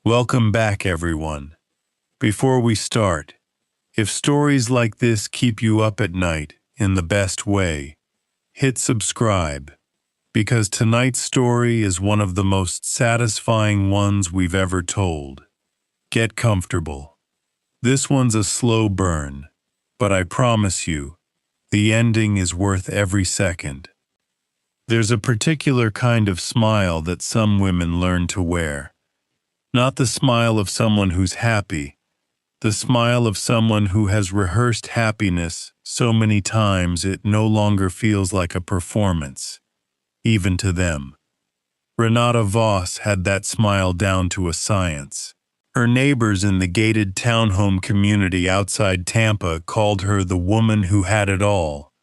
Welcome back, everyone. Before we start, if stories like this keep you up at night in the best way, hit subscribe, because tonight's story is one of the most satisfying ones we've ever told. Get comfortable. This one's a slow burn, but I promise you, the ending is worth every second. There's a particular kind of smile that some women learn to wear. Not the smile of someone who's happy, the smile of someone who has rehearsed happiness so many times it no longer feels like a performance, even to them. Renata Voss had that smile down to a science. Her neighbors in the gated townhome community outside Tampa called her the woman who had it all.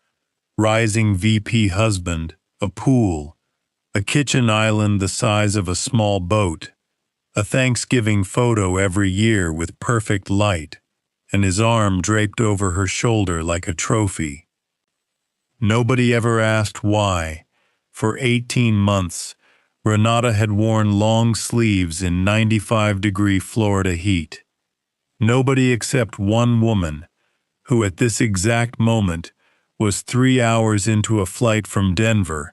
Rising VP husband, a pool, a kitchen island the size of a small boat, a Thanksgiving photo every year with perfect light, and his arm draped over her shoulder like a trophy. Nobody ever asked why. For 18 months, Renata had worn long sleeves in 95-degree Florida heat. Nobody except one woman, who at this exact moment was 3 hours into a flight from Denver,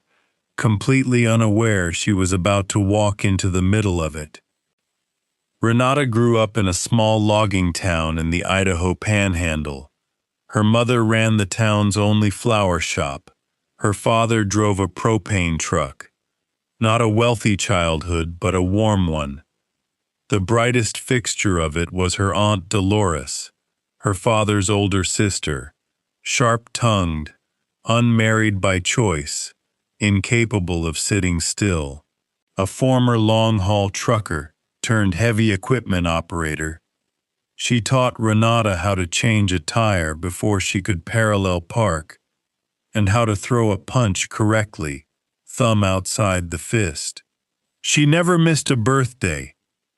completely unaware she was about to walk into the middle of it. Renata grew up in a small logging town in the Idaho Panhandle. Her mother ran the town's only flower shop. Her father drove a propane truck. Not a wealthy childhood, but a warm one. The brightest fixture of it was her Aunt Dolores, her father's older sister, sharp-tongued, unmarried by choice, incapable of sitting still. A former long-haul trucker turned heavy equipment operator. She taught Renata how to change a tire before she could parallel park, and how to throw a punch correctly, thumb outside the fist. She never missed a birthday,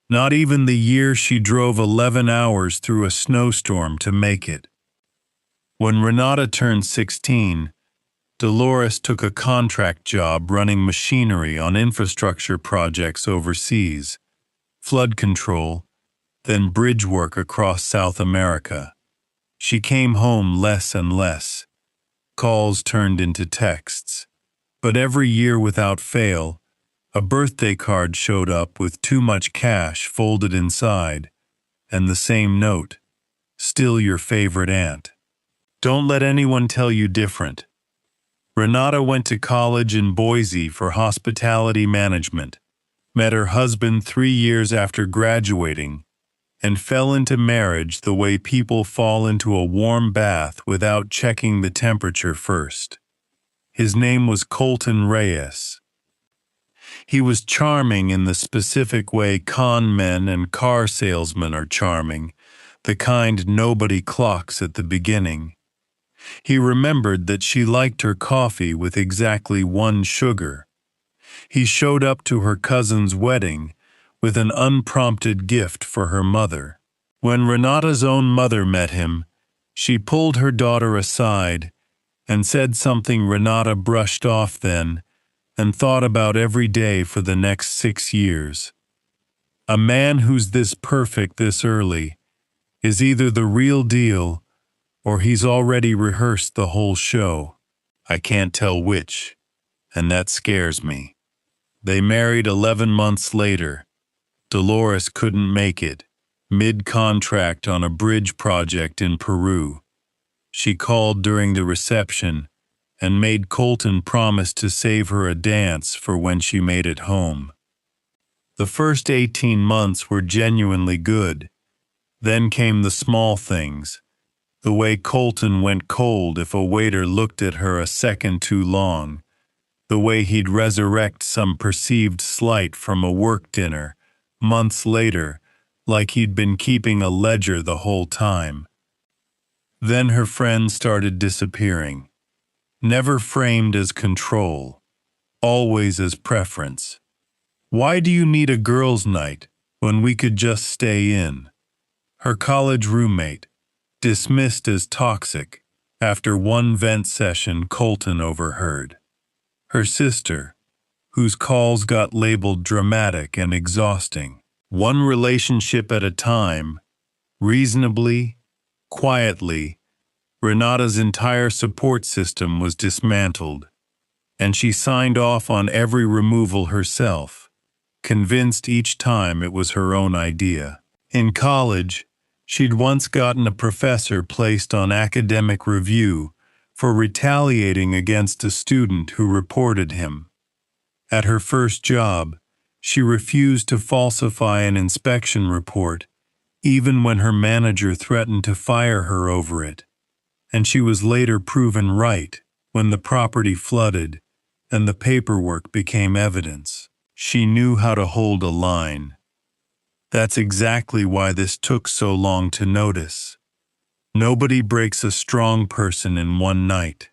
not even the year she drove 11 hours through a snowstorm to make it. When Renata turned 16, Dolores took a contract job running machinery on infrastructure projects overseas, flood control, then bridge work across South America. She came home less and less. Calls turned into texts. But every year without fail, a birthday card showed up with too much cash folded inside, and the same note, "Still your favorite aunt." Don't let anyone tell you different. Renata went to college in Boise for hospitality management, met her husband 3 years after graduating, and fell into marriage the way people fall into a warm bath without checking the temperature first. His name was Colton Reyes. He was charming in the specific way con men and car salesmen are charming, the kind nobody clocks at the beginning. He remembered that she liked her coffee with exactly 1 sugar. He showed up to her cousin's wedding with an unprompted gift for her mother. When Renata's own mother met him, she pulled her daughter aside and said something Renata brushed off then and thought about every day for the next 6 years. A man who's this perfect this early is either the real deal or he's already rehearsed the whole show. I can't tell which, and that scares me. They married 11 months later. Dolores couldn't make it, mid-contract on a bridge project in Peru. She called during the reception and made Colton promise to save her a dance for when she made it home. The first 18 months were genuinely good. Then came the small things. The way Colton went cold if a waiter looked at her a second too long. The way he'd resurrect some perceived slight from a work dinner, months later, like he'd been keeping a ledger the whole time. Then her friends started disappearing. Never framed as control, always as preference. Why do you need a girls' night when we could just stay in? Her college roommate, dismissed as toxic after one vent session Colton overheard. Her sister, whose calls got labeled dramatic and exhausting. One relationship at a time, reasonably, quietly, Renata's entire support system was dismantled, and she signed off on every removal herself, convinced each time it was her own idea. In college, she'd once gotten a professor placed on academic review for retaliating against a student who reported him. At her first job, she refused to falsify an inspection report, even when her manager threatened to fire her over it, and she was later proven right when the property flooded and the paperwork became evidence. She knew how to hold a line. That's exactly why this took so long to notice. Nobody breaks a strong person in one night.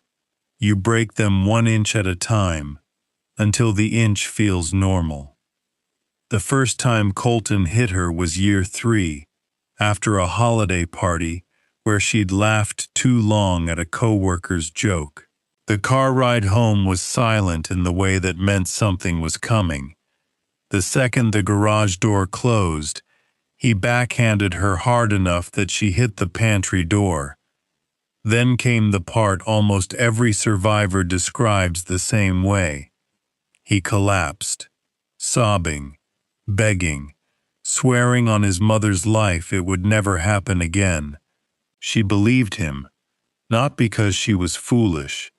You break them 1 inch at a time, until the inch feels normal. The first time Colton hit her was year 3, after a holiday party where she'd laughed too long at a coworker's joke. The car ride home was silent in the way that meant something was coming. The second the garage door closed, he backhanded her hard enough that she hit the pantry door. Then came the part almost every survivor describes the same way. He collapsed, sobbing, begging, swearing on his mother's life it would never happen again. She believed him, not because she was foolish,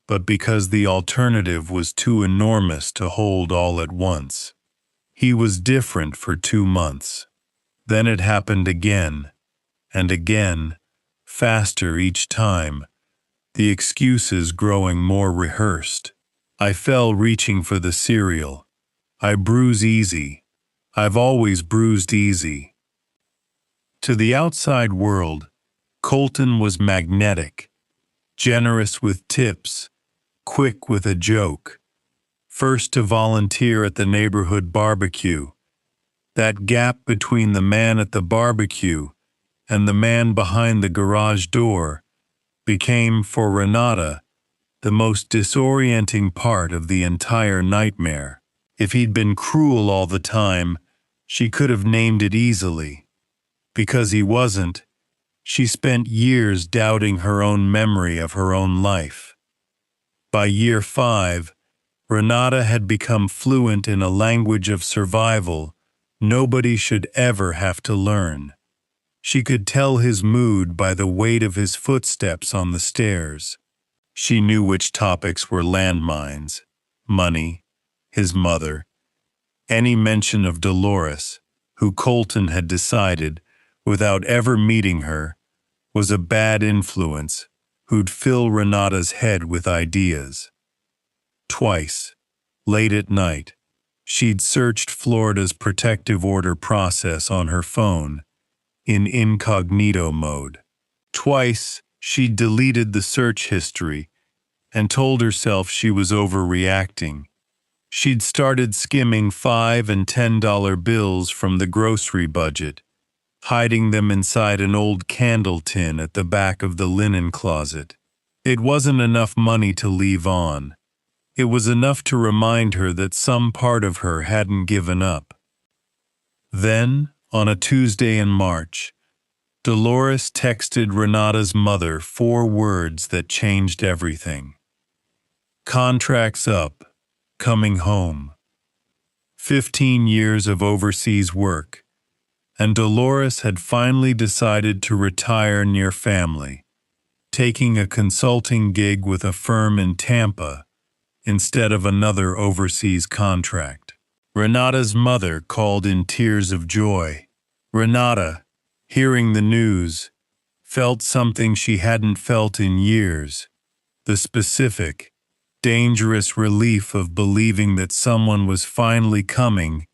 but because the alternative was too enormous to hold all at once. He was different for 2 months. Then it happened again, and again, faster each time, the excuses growing more rehearsed. I fell reaching for the cereal. I bruise easy. I've always bruised easy. To the outside world, Colton was magnetic, generous with tips, quick with a joke, first to volunteer at the neighborhood barbecue. That gap between the man at the barbecue and the man behind the garage door became, for Renata, the most disorienting part of the entire nightmare. If he'd been cruel all the time, she could have named it easily. Because he wasn't, she spent years doubting her own memory of her own life. By year 5, Renata had become fluent in a language of survival nobody should ever have to learn. She could tell his mood by the weight of his footsteps on the stairs. She knew which topics were landmines: money, his mother, any mention of Dolores, who Colton had decided, without ever meeting her, was a bad influence who'd fill Renata's head with ideas. Twice, late at night, she'd searched Florida's protective order process on her phone, in incognito mode. Twice, she'd deleted the search history and told herself she was overreacting. She'd started skimming $5 and $10 bills from the grocery budget, hiding them inside an old candle tin at the back of the linen closet. It wasn't enough money to leave on. It was enough to remind her that some part of her hadn't given up. Then, on a Tuesday in March, Dolores texted Renata's mother 4 words that changed everything. Contracts up, coming home. 15 years of overseas work, and Dolores had finally decided to retire near family, taking a consulting gig with a firm in Tampa instead of another overseas contract. Renata's mother called in tears of joy. Renata, hearing the news, felt something she hadn't felt in years: the specific, dangerous relief of believing that someone was finally coming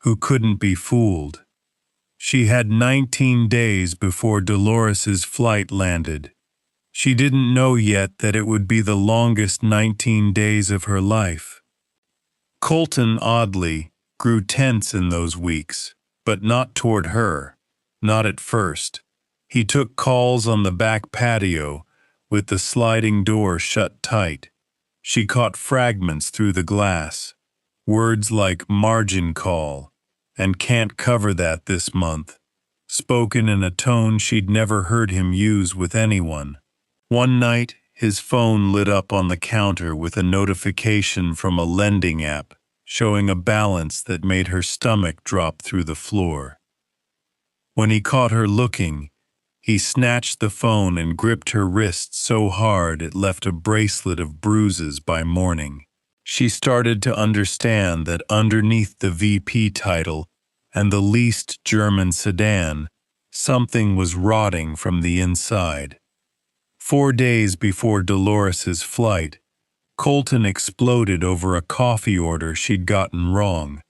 who couldn't be fooled. She had 19 days before Dolores's flight landed. She didn't know yet that it would be the longest 19 days of her life. Colton, oddly, grew tense in those weeks, but not toward her, not at first. He took calls on the back patio, with the sliding door shut tight. She caught fragments through the glass, words like margin call and can't cover that this month," spoken in a tone she'd never heard him use with anyone. One night, his phone lit up on the counter with a notification from a lending app showing a balance that made her stomach drop through the floor. When he caught her looking, he snatched the phone and gripped her wrist so hard it left a bracelet of bruises by morning. She started to understand that underneath the VP title and the leased German sedan, something was rotting from the inside. 4 days before Dolores's flight, Colton exploded over a coffee order she'd gotten wrong.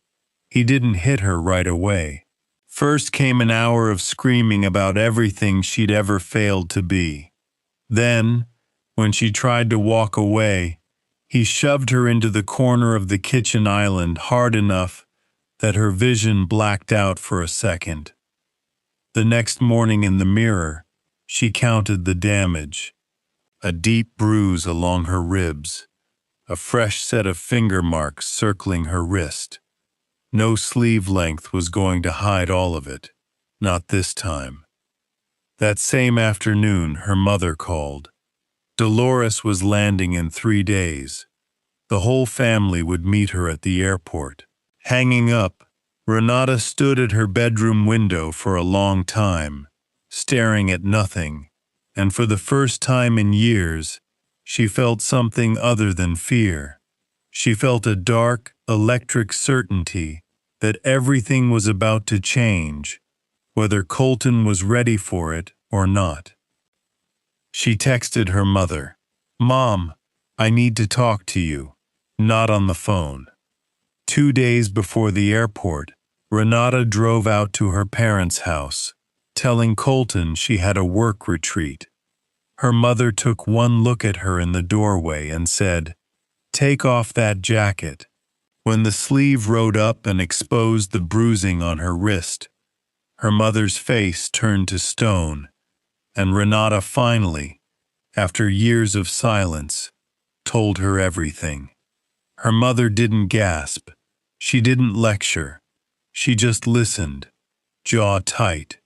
He didn't hit her right away. First came an hour of screaming about everything she'd ever failed to be. Then, when she tried to walk away, he shoved her into the corner of the kitchen island hard enough that her vision blacked out for a second. The next morning in the mirror, she counted the damage. A deep bruise along her ribs, a fresh set of finger marks circling her wrist. No sleeve length was going to hide all of it, not this time. That same afternoon, her mother called. Dolores was landing in 3 days. The whole family would meet her at the airport. Hanging up, Renata stood at her bedroom window for a long time, staring at nothing, and for the first time in years, she felt something other than fear. She felt a dark, electric certainty that everything was about to change, whether Colton was ready for it or not. She texted her mother, "Mom, I need to talk to you," not on the phone. 2 days before the airport, Renata drove out to her parents' house, telling Colton she had a work retreat. Her mother took one look at her in the doorway and said, "Take off that jacket." When the sleeve rode up and exposed the bruising on her wrist, her mother's face turned to stone, and Renata finally, after years of silence, told her everything. Her mother didn't gasp. She didn't lecture. She just listened, jaw tight,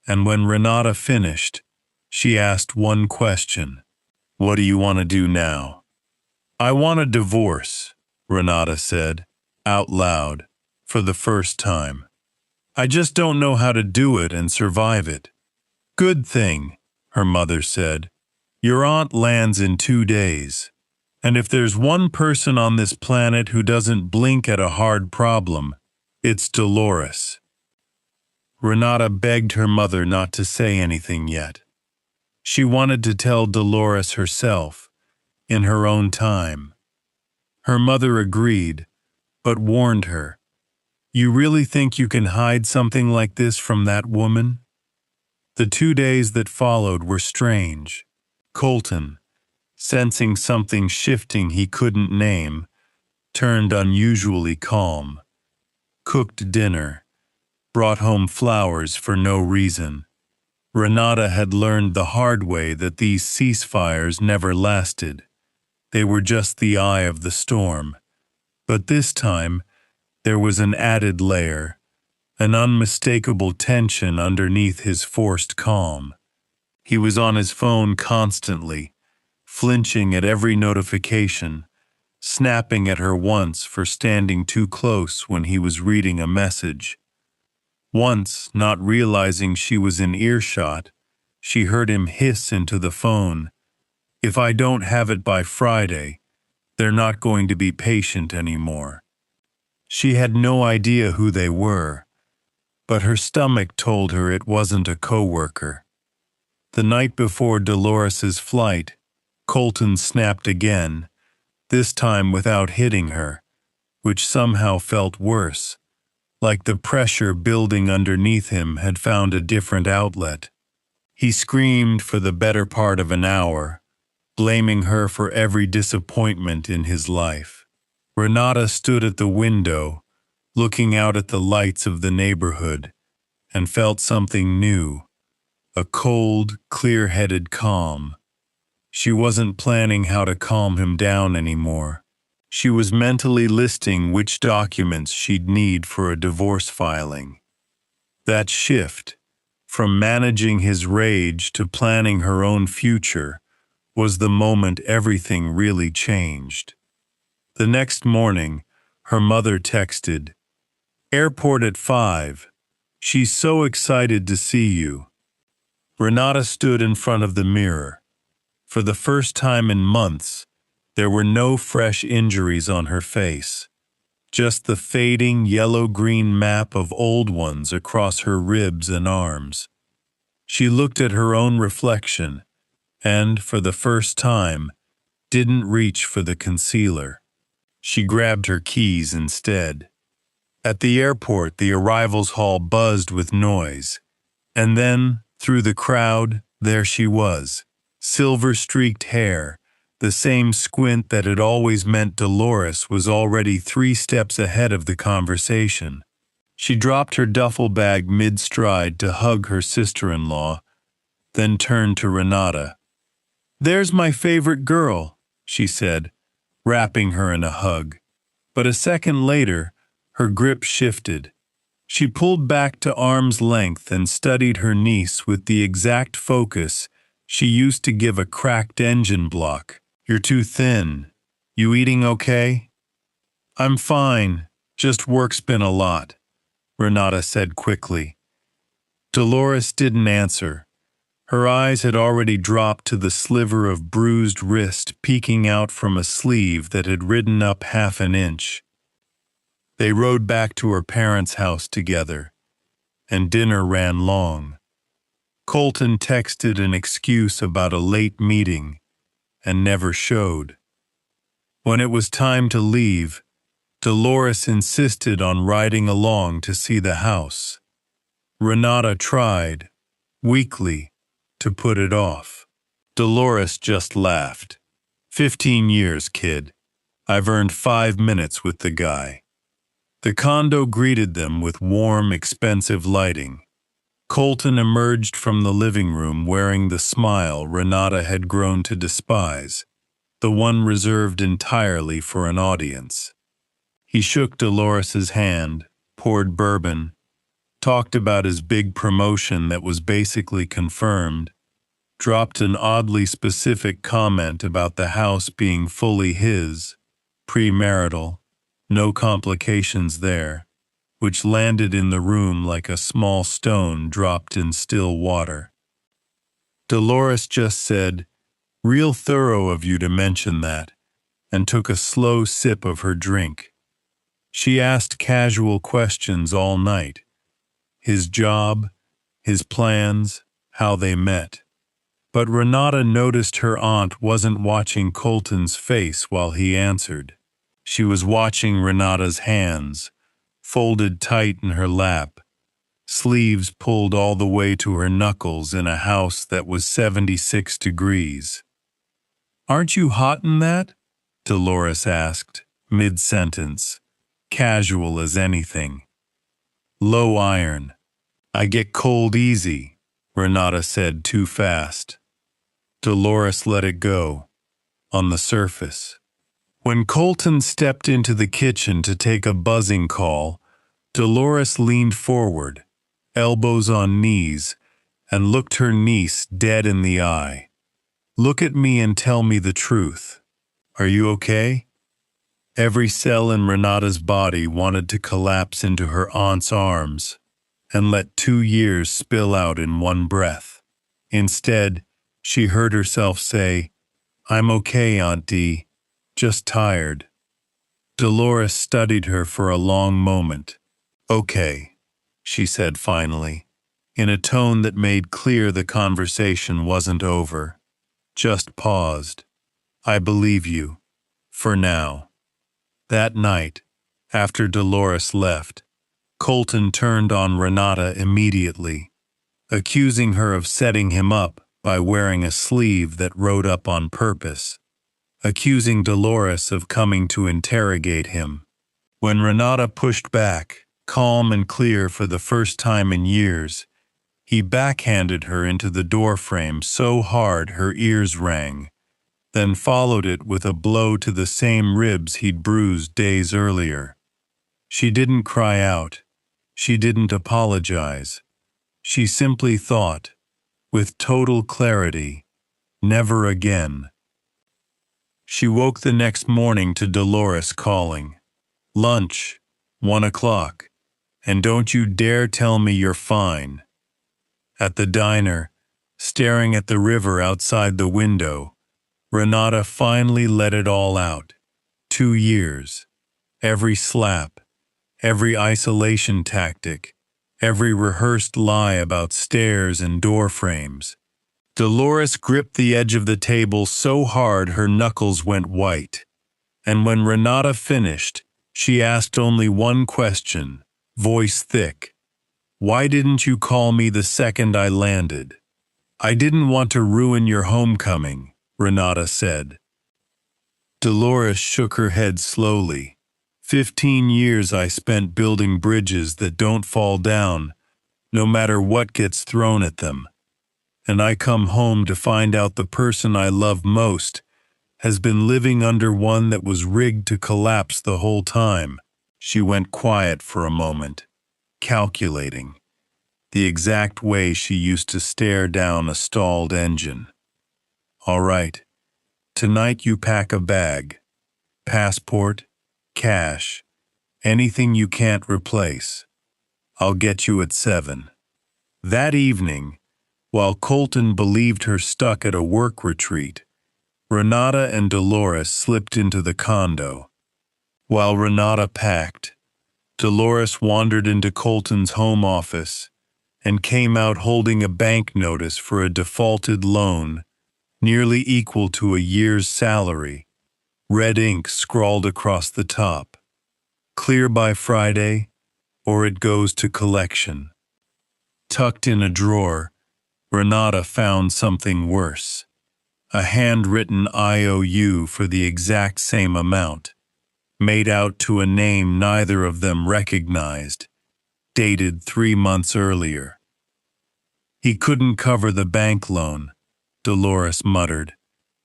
and when Renata finished, she asked one question. "What do you want to do now?" "I want a divorce," Renata said, out loud, for the first time. "I just don't know how to do it and survive it." "Good thing," her mother said. "Your aunt lands in 2 days. And if there's one person on this planet who doesn't blink at a hard problem, it's Dolores." Renata begged her mother not to say anything yet. She wanted to tell Dolores herself, in her own time. Her mother agreed, but warned her, "You really think you can hide something like this from that woman?" The 2 days that followed were strange. Colton, sensing something shifting he couldn't name, turned unusually calm. Cooked dinner, brought home flowers for no reason. Renata had learned the hard way that these ceasefires never lasted. They were just the eye of the storm. But this time, there was an added layer, an unmistakable tension underneath his forced calm. He was on his phone constantly, flinching at every notification, snapping at her once for standing too close when he was reading a message. Once, not realizing she was in earshot, she heard him hiss into the phone, "If I don't have it by Friday, they're not going to be patient anymore." She had no idea who they were, but her stomach told her it wasn't a coworker. The night before Dolores's flight, Colton snapped again, this time without hitting her, which somehow felt worse, like the pressure building underneath him had found a different outlet. He screamed for the better part of an hour, blaming her for every disappointment in his life. Renata stood at the window, looking out at the lights of the neighborhood, and felt something new, a cold, clear-headed calm. She wasn't planning how to calm him down anymore, She was mentally listing which documents she'd need for a divorce filing. That shift, from managing his rage to planning her own future, was the moment everything really changed. The next morning, her mother texted, "Airport at 5. She's so excited to see you." Renata stood in front of the mirror. For the first time in months, there were no fresh injuries on her face, just the fading yellow-green map of old ones across her ribs and arms. She looked at her own reflection and, for the first time, didn't reach for the concealer. She grabbed her keys instead. At the airport, the arrivals hall buzzed with noise, and then, through the crowd, there she was, silver-streaked hair, the same squint that had always meant Dolores was already 3 steps ahead of the conversation. She dropped her duffel bag mid-stride to hug her sister-in-law, then turned to Renata. "There's my favorite girl," she said, wrapping her in a hug. But a second later, her grip shifted. She pulled back to arm's length and studied her niece with the exact focus she used to give a cracked engine block. "You're too thin. You eating okay?" "I'm fine. Just work's been a lot," Renata said quickly. Dolores didn't answer. Her eyes had already dropped to the sliver of bruised wrist peeking out from a sleeve that had ridden up half an inch. They rode back to her parents' house together, and dinner ran long. Colton texted an excuse about a late meeting and never showed. When it was time to leave, Dolores insisted on riding along to see the house. Renata tried, weakly, to put it off. Dolores just laughed. 15 years, kid. I've earned 5 minutes with the guy." The condo greeted them with warm, expensive lighting. Colton emerged from the living room wearing the smile Renata had grown to despise, the one reserved entirely for an audience. He shook Dolores's hand, poured bourbon, talked about his big promotion that was basically confirmed, dropped an oddly specific comment about the house being fully his, premarital, no complications there, which landed in the room like a small stone dropped in still water. Dolores just said, "Real thorough of you to mention that," and took a slow sip of her drink. She asked casual questions all night. His job, his plans, how they met. But Renata noticed her aunt wasn't watching Colton's face while he answered. She was watching Renata's hands, folded tight in her lap, sleeves pulled all the way to her knuckles in a house that was 76 degrees. "Aren't you hot in that?" Dolores asked, mid-sentence, casual as anything. "Low iron. I get cold easy," Renata said too fast. Dolores let it go, on the surface. When Colton stepped into the kitchen to take a buzzing call, Dolores leaned forward, elbows on knees, and looked her niece dead in the eye. "Look at me and tell me the truth. Are you okay?" Every cell in Renata's body wanted to collapse into her aunt's arms and let 2 years spill out in one breath. Instead, she heard herself say, "I'm okay, Auntie, just tired." Dolores studied her for a long moment. "Okay," she said finally, in a tone that made clear the conversation wasn't over. Just paused. "I believe you. For now." That night, after Dolores left, Colton turned on Renata immediately, accusing her of setting him up by wearing a sleeve that rode up on purpose, accusing Dolores of coming to interrogate him. When Renata pushed back, calm and clear for the first time in years, he backhanded her into the doorframe so hard her ears rang, then followed it with a blow to the same ribs he'd bruised days earlier. She didn't cry out. She didn't apologize. She simply thought, with total clarity, never again. She woke the next morning to Dolores calling, "Lunch, 1 o'clock, and don't you dare tell me you're fine." At the diner, staring at the river outside the window, Renata finally let it all out. 2 years. Every slap, every isolation tactic, every rehearsed lie about stairs and door frames. Dolores gripped the edge of the table so hard her knuckles went white. And when Renata finished, she asked only one question, voice thick. "Why didn't you call me the second I landed?" "I didn't want to ruin your homecoming," Renata said. Dolores shook her head slowly. 15 years I spent building bridges that don't fall down, no matter what gets thrown at them. And I come home to find out the person I love most has been living under one that was rigged to collapse the whole time. She went quiet for a moment, calculating, the exact way she used to stare down a stalled engine. "All right, tonight you pack a bag. Passport, cash, anything you can't replace. I'll get you at 7. That evening, while Colton believed her stuck at a work retreat, Renata and Dolores slipped into the condo. While Renata packed, Dolores wandered into Colton's home office and came out holding a bank notice for a defaulted loan nearly equal to a year's salary, red ink scrawled across the top. "Clear by Friday, or it goes to collection." Tucked in a drawer, Renata found something worse. A handwritten IOU for the exact same amount, made out to a name neither of them recognized, dated 3 months earlier. "He couldn't cover the bank loan," Dolores muttered,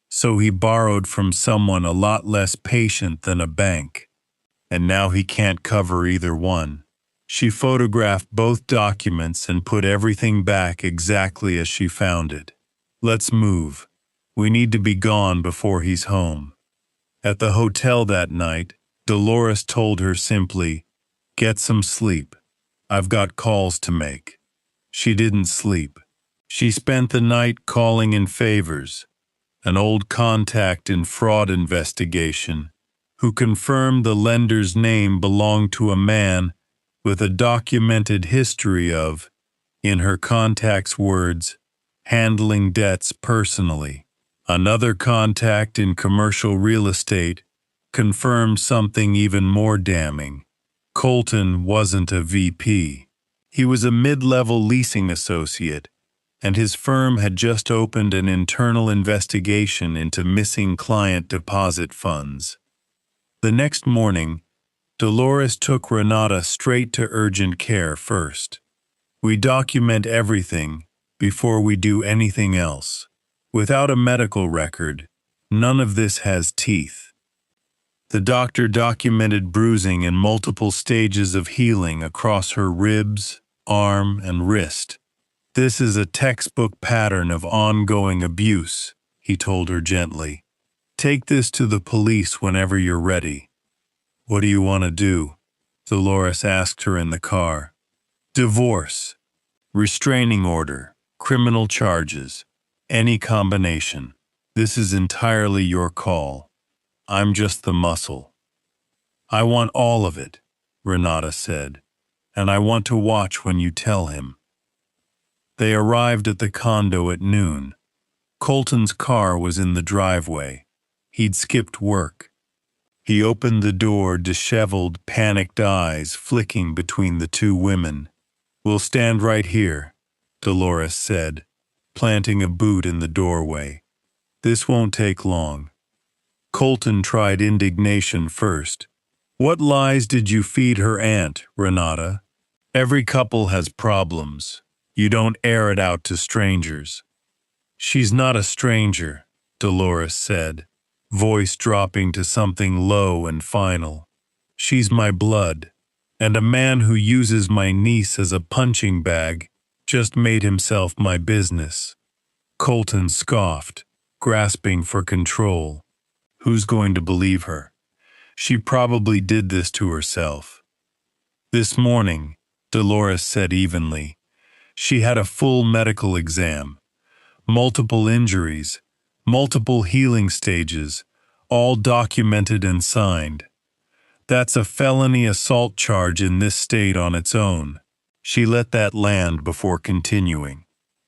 "so he borrowed from someone a lot less patient than a bank. And now he can't cover either one." She photographed both documents and put everything back exactly as she found it. "Let's move. We need to be gone before he's home." At the hotel that night, Dolores told her simply, "Get some sleep. I've got calls to make." She didn't sleep. She spent the night calling in favors, an old contact in fraud investigation, who confirmed the lender's name belonged to a man with a documented history of, in her contact's words, handling debts personally. Another contact in commercial real estate confirmed something even more damning. Colton wasn't a VP. He was a mid-level leasing associate, and his firm had just opened an internal investigation into missing client deposit funds. The next morning, Dolores took Renata straight to urgent care first. "We document everything before we do anything else. Without a medical record, none of this has teeth." The doctor documented bruising in multiple stages of healing across her ribs, arm, and wrist. "This is a textbook pattern of ongoing abuse," he told her gently. "Take this to the police whenever you're ready." "What do you want to do?" Dolores asked her in the car. "Divorce, restraining order, criminal charges, any combination. This is entirely your call. I'm just the muscle." "I want all of it," Renata said, "and I want to watch when you tell him." They arrived at the condo at noon. Colton's car was in the driveway. He'd skipped work. He opened the door, disheveled, panicked eyes flicking between the two women. "We'll stand right here," Dolores said, planting a boot in the doorway. "This won't take long." Colton tried indignation first. "What lies did you feed her aunt, Renata? Every couple has problems. You don't air it out to strangers." "She's not a stranger," Dolores said, voice dropping to something low and final. She's my blood, and a man who uses my niece as a punching bag just made himself my business. Colton scoffed, grasping for control. Who's going to believe her? She probably did this to herself. This morning, Dolores said evenly, she had a full medical exam. Multiple injuries, multiple healing stages, all documented and signed. That's a felony assault charge in this state on its own. She let that land before continuing.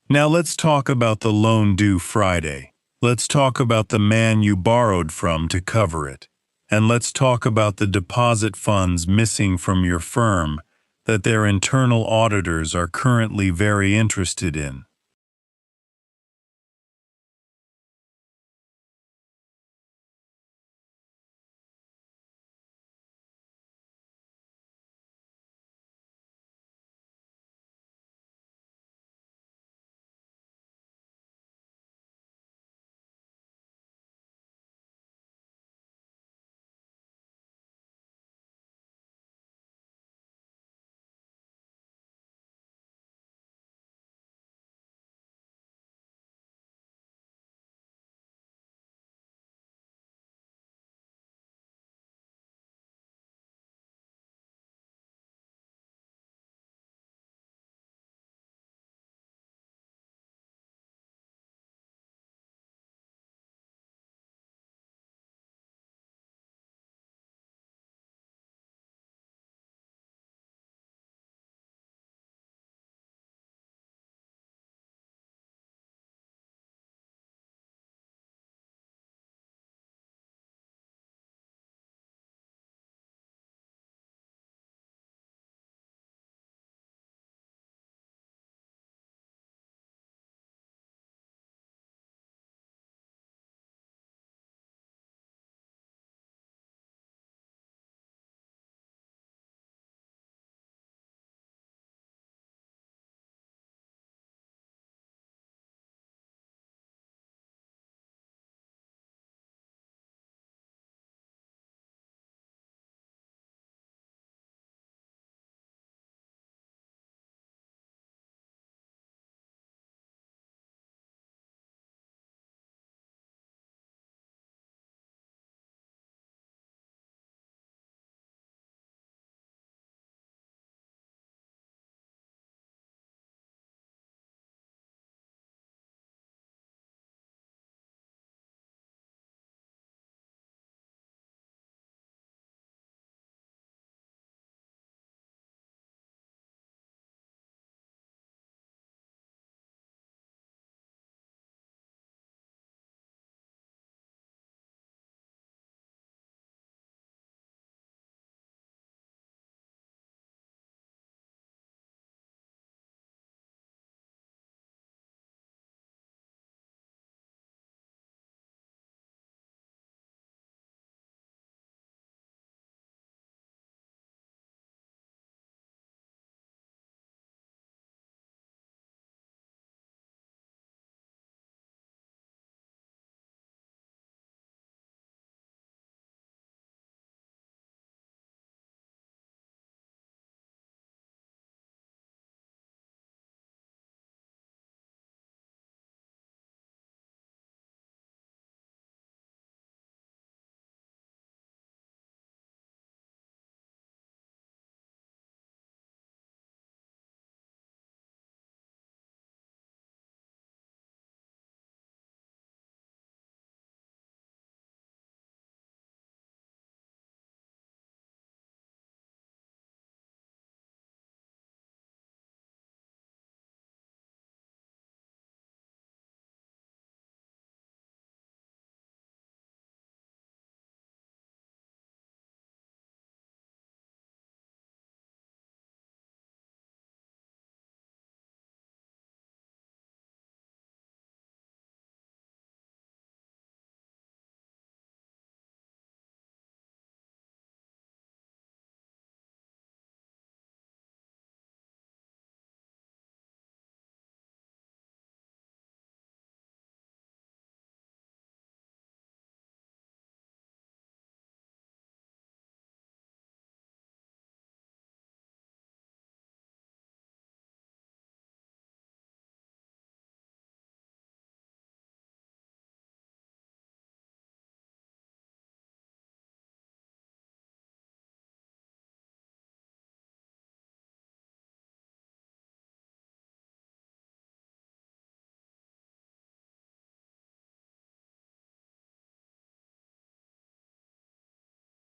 Now let's talk about the loan due Friday. Let's talk about the man you borrowed from to cover it. And let's talk about the deposit funds missing from your firm that their internal auditors are currently very interested in.